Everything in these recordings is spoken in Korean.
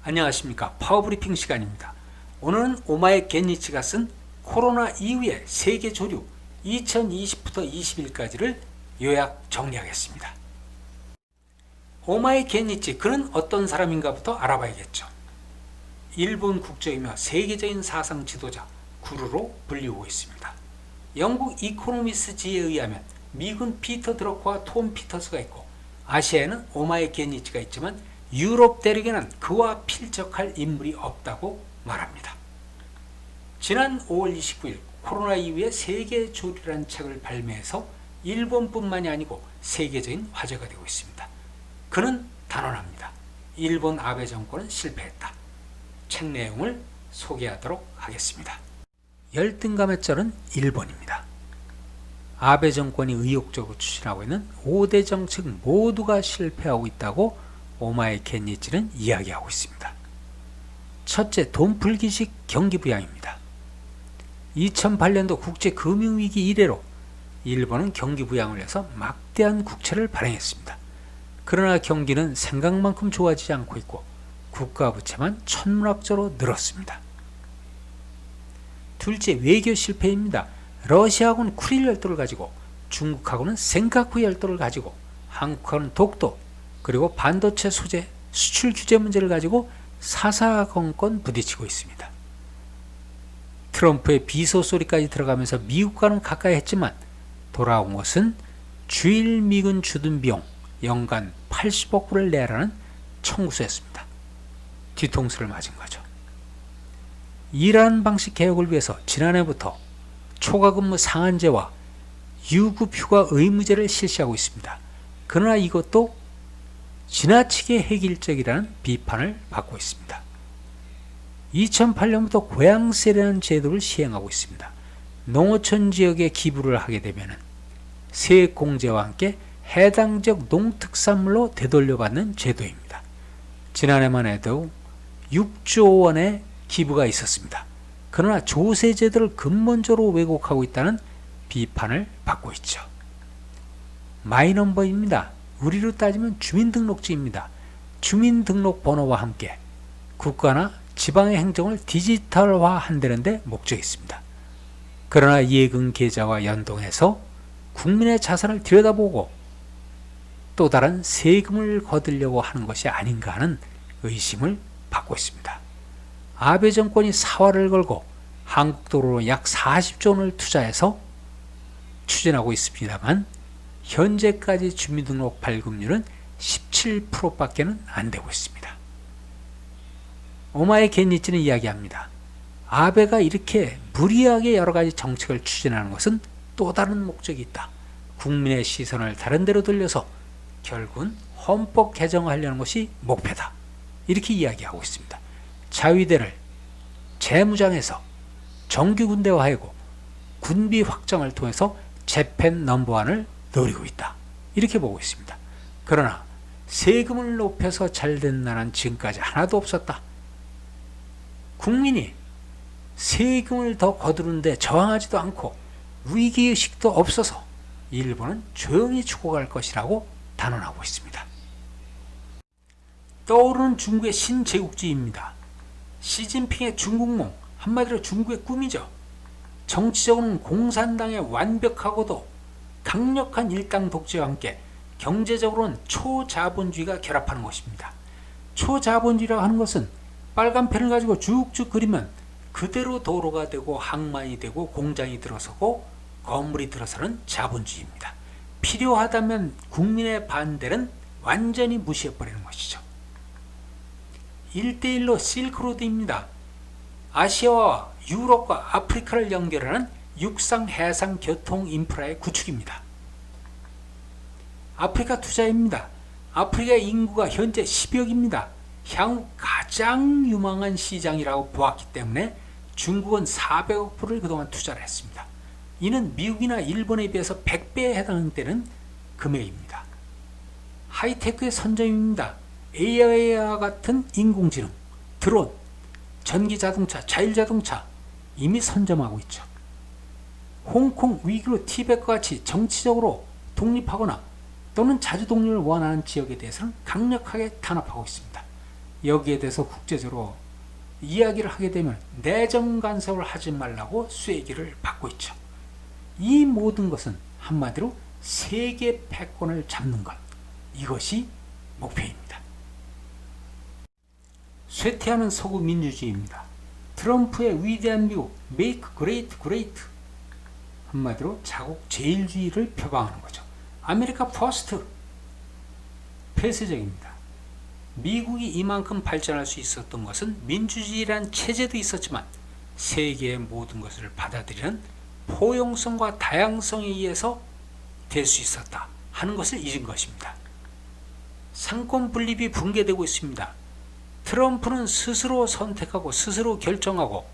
안녕하십니까. 파워브리핑 시간입니다. 오늘은 오마이 겟니치가 쓴 코로나 이후의 세계 조류 2020부터 21까지를 요약 정리하겠습니다. 오마이 겟니치, 그는 어떤 사람인가부터 알아봐야겠죠. 일본 국적이며 세계적인 사상 지도자, 구루로 불리우고 있습니다. 영국 이코노미스지에 의하면 미국은 피터 드러커와 톰 피터스가 있고 아시아에는 오마이 겟니치가 있지만 유럽 대륙에는 그와 필적할 인물이 없다고 말합니다. 지난 5월 29일 코로나 이후의 세계 조류라는 책을 발매해서 일본뿐만이 아니고 세계적인 화제가 되고 있습니다. 그는 단언합니다. 일본 아베 정권은 실패했다. 책 내용을 소개하도록 하겠습니다. 열등감의 절은 일본입니다. 아베 정권이 의욕적으로 추진하고 있는 5대 정책 모두가 실패하고 있다고 오마이 겟니치는 이야기하고 있습니다. 첫째, 돈 불기식 경기 부양입니다. 2008년도 국제금융위기 이래로 일본은 경기 부양을 위해서 막대한 국채를 발행했습니다. 그러나 경기는 생각만큼 좋아지지 않고 있고 국가 부채만 천문학적으로 늘었습니다. 둘째, 외교 실패입니다. 러시아하고는 쿠릴 열도를 가지고 중국하고는 센카쿠 열도를 가지고 한국하고는 독도 그리고 반도체 소재 수출 규제 문제를 가지고 사사건건 부딪히고 있습니다. 트럼프의 비소 소리까지 들어가면서 미국과는 가까이 했지만 돌아온 것은 주일 미군 주둔 비용 연간 80억 불을 내라는 청구서였습니다. 뒤통수를 맞은 거죠. 이란 방식 개혁을 위해서 지난해부터 초과근무 상한제와 유급휴가 의무제를 실시하고 있습니다. 그러나 이것도 지나치게 획일적이라는 비판을 받고 있습니다. 2008년부터 고양세라는 제도를 시행하고 있습니다. 농어촌 지역에 기부를 하게 되면 세액공제와 함께 해당 지역 농특산물로 되돌려받는 제도입니다. 지난해만 해도 6조 원의 기부가 있었습니다. 그러나 조세제도를 근본적으로 왜곡하고 있다는 비판을 받고 있죠. 마이넘버입니다. 우리로 따지면 주민등록지입니다. 주민등록번호와 함께 국가나 지방의 행정을 디지털화한다는 데 목적이 있습니다. 그러나 예금 계좌와 연동해서 국민의 자산을 들여다보고 또 다른 세금을 거두려고 하는 것이 아닌가 하는 의심을 받고 있습니다. 아베 정권이 사활을 걸고 한국도로로 약 40조 원을 투자해서 추진하고 있습니다만 현재까지 주민등록 발급률은 17%밖에 안 되고 있습니다. 오마이 겟니치는 이야기합니다. 아베가 이렇게 무리하게 여러 가지 정책을 추진하는 것은 또 다른 목적이 있다. 국민의 시선을 다른 데로 돌려서 결국은 헌법 개정하려는 것이 목표다. 이렇게 이야기하고 있습니다. 자위대를 재무장해서 정규군대화하고 군비 확장을 통해서 재팬 넘버원을 노리고 있다. 이렇게 보고 있습니다. 그러나 세금을 높여서 잘된 나라는 지금까지 하나도 없었다. 국민이 세금을 더 거두는데 저항하지도 않고 위기의식도 없어서 일본은 조용히 죽어갈 것이라고 단언하고 있습니다. 떠오르는 중국의 신제국주의입니다. 시진핑의 중국몽, 한마디로 중국의 꿈이죠. 정치적으로는 공산당의 완벽하고도 강력한 일당 독재와 함께 경제적으로는 초자본주의가 결합하는 것입니다. 초자본주의라고 하는 것은 빨간 펜을 가지고 쭉쭉 그리면 그대로 도로가 되고 항만이 되고 공장이 들어서고 건물이 들어서는 자본주의입니다. 필요하다면 국민의 반대는 완전히 무시해버리는 것이죠. 1대1로 실크로드입니다. 아시아와 유럽과 아프리카를 연결하는 육상 해상 교통 인프라의 구축입니다. 아프리카 투자입니다. 아프리카 인구가 현재 10억입니다. 향후 가장 유망한 시장이라고 보았기 때문에 중국은 400억 불을 그동안 투자를 했습니다. 이는 미국이나 일본에 비해서 100배에 해당되는 금액입니다. 하이테크의 선점입니다. AI와 같은 인공지능, 드론, 전기자동차, 자율자동차 이미 선점하고 있죠. 홍콩, 위구르, 티벳과 같이 정치적으로 독립하거나 또는 자주 독립을 원하는 지역에 대해서는 강력하게 탄압하고 있습니다. 여기에 대해서 국제적으로 이야기를 하게 되면 내정 간섭을 하지 말라고 쐐기를 받고 있죠. 이 모든 것은 한마디로 세계 패권을 잡는 것, 이것이 목표입니다. 쇠퇴하는 서구 민주주의입니다. 트럼프의 위대한 미국, Make Great Great, 한마디로 자국 제일주의를 표방하는 거죠. 아메리카 퍼스트, 폐쇄적입니다. 미국이 이만큼 발전할 수 있었던 것은 민주주의란 체제도 있었지만 세계의 모든 것을 받아들이는 포용성과 다양성에 의해서 될 수 있었다 하는 것을 잊은 것입니다. 상권 분립이 붕괴되고 있습니다. 트럼프는 스스로 선택하고 스스로 결정하고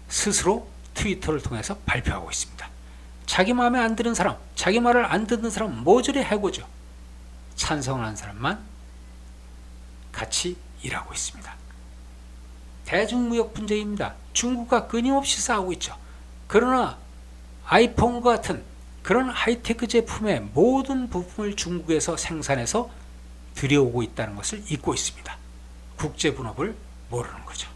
스스로 트위터를 통해서 발표하고 있습니다. 자기 마음에 안 드는 사람, 자기 말을 안 듣는 사람 모조리 해고죠. 찬성하는 사람만 같이 일하고 있습니다. 대중무역 분쟁입니다. 중국과 끊임없이 싸우고 있죠. 그러나 아이폰과 같은 그런 하이테크 제품의 모든 부품을 중국에서 생산해서 들여오고 있다는 것을 잊고 있습니다. 국제분업을 모르는 거죠.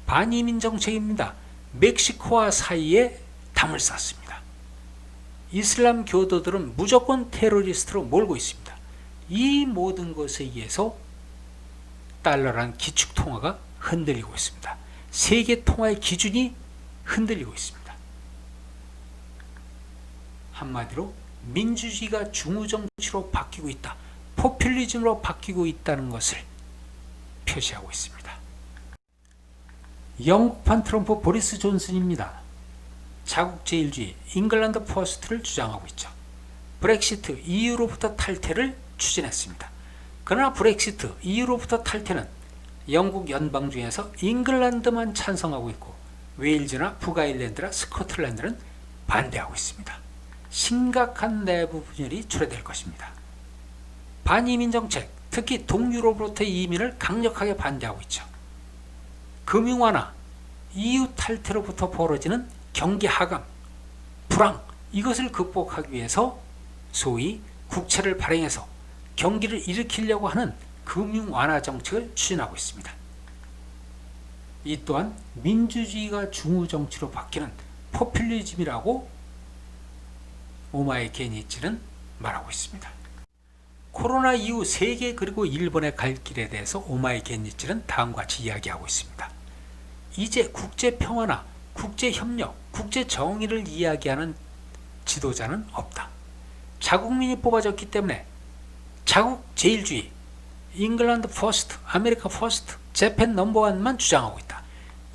반이민 정책입니다. 멕시코와 사이에 담을 쌌습니다. 이슬람 교도들은 무조건 테러리스트로 몰고 있습니다. 이 모든 것에 의해서 달러란 기축통화가 흔들리고 있습니다. 세계 통화의 기준이 흔들리고 있습니다. 한마디로 민주주의가 중우정치로 바뀌고 있다, 포퓰리즘으로 바뀌고 있다는 것을 표시하고 있습니다. 영국판 트럼프 보리스 존슨입니다. 자국 제일주의, 잉글랜드 퍼스트를 주장하고 있죠. 브렉시트, EU로부터 탈퇴를 추진했습니다. 그러나 브렉시트, EU로부터 탈퇴는 영국 연방 중에서 잉글랜드만 찬성하고 있고 웨일즈나 북아일랜드나 스코틀랜드는 반대하고 있습니다. 심각한 내부 분열이 초래될 것입니다. 반이민 정책, 특히 동유럽으로부터의 이민을 강력하게 반대하고 있죠. 금융 완화, EU 탈퇴로부터 벌어지는 경기 하강, 불황, 이것을 극복하기 위해서 소위 국채를 발행해서 경기를 일으키려고 하는 금융 완화 정책을 추진하고 있습니다. 이 또한 민주주의가 중우정치로 바뀌는 포퓰리즘이라고 오마이 게니치는 말하고 있습니다. 코로나 이후 세계 그리고 일본의 갈 길에 대해서 오마이 게니치는 다음과 같이 이야기하고 있습니다. 이제 국제평화나 국제협력, 국제정의를 이야기하는 지도자는 없다. 자국민이 뽑아졌기 때문에 자국 제일주의, 잉글랜드 퍼스트, 아메리카 퍼스트, 재팬 넘버원만 주장하고 있다.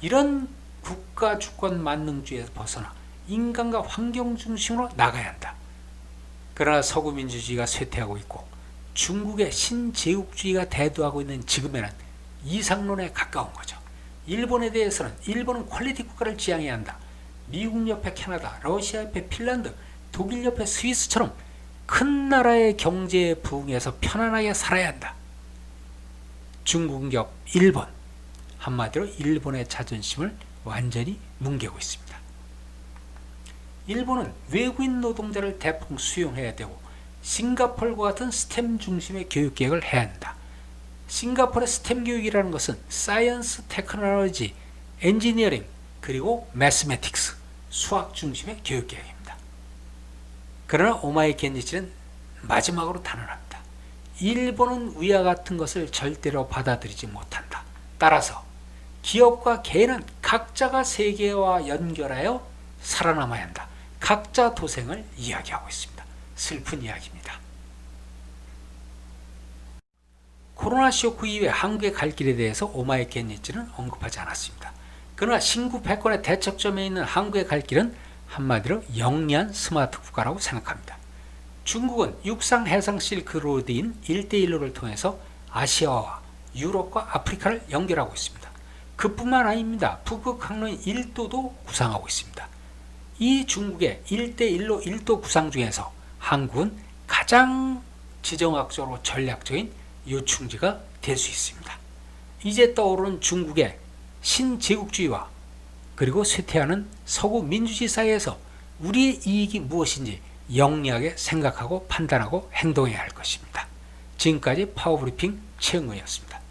이런 국가 주권 만능주의에서 벗어나 인간과 환경 중심으로 나가야 한다. 그러나 서구 민주주의가 쇠퇴하고 있고 중국의 신제국주의가 대두하고 있는 지금에는 이상론에 가까운 거죠. 일본에 대해서는 일본은 퀄리티 국가를 지향해야 한다. 미국 옆에 캐나다, 러시아 옆에 핀란드, 독일 옆에 스위스처럼 큰 나라의 경제에 부응해서 편안하게 살아야 한다. 중국 옆 일본, 한마디로 일본의 자존심을 완전히 뭉개고 있습니다. 일본은 외국인 노동자를 대폭 수용해야 되고 싱가포르와 같은 스템 중심의 교육 계획을 해야 한다. 싱가포르의 스템 교육이라는 것은 사이언스, 테크놀로지, 엔지니어링, 그리고 매스매틱스, 수학 중심의 교육 계획입니다. 그러나 오마이 겐지치는 마지막으로 단언합니다. 일본은 위와 같은 것을 절대로 받아들이지 못한다. 따라서 기업과 개인은 각자가 세계와 연결하여 살아남아야 한다. 각자 도생을 이야기하고 있습니다. 슬픈 이야기입니다. 코로나 쇼크 이후에 한국의 갈 길에 대해서 오마이 겐지치는 언급하지 않았습니다. 그러나 신구 패권의 대척점에 있는 한국의 갈 길은 한마디로 영리한 스마트 국가라고 생각합니다. 중국은 육상 해상 실크로드인 1대1로를 통해서 아시아와 유럽과 아프리카를 연결하고 있습니다. 그뿐만 아닙니다. 북극 항로인 1도도 구상하고 있습니다. 이 중국의 1대1로 1도 구상 중에서 한국은 가장 지정학적으로 전략적인 요충지가 될 수 있습니다. 이제 떠오르는 중국의 신제국주의와 그리고 쇠퇴하는 서구 민주주의 사이에서 우리의 이익이 무엇인지 영리하게 생각하고 판단하고 행동해야 할 것입니다. 지금까지 파워브리핑 최영우였습니다.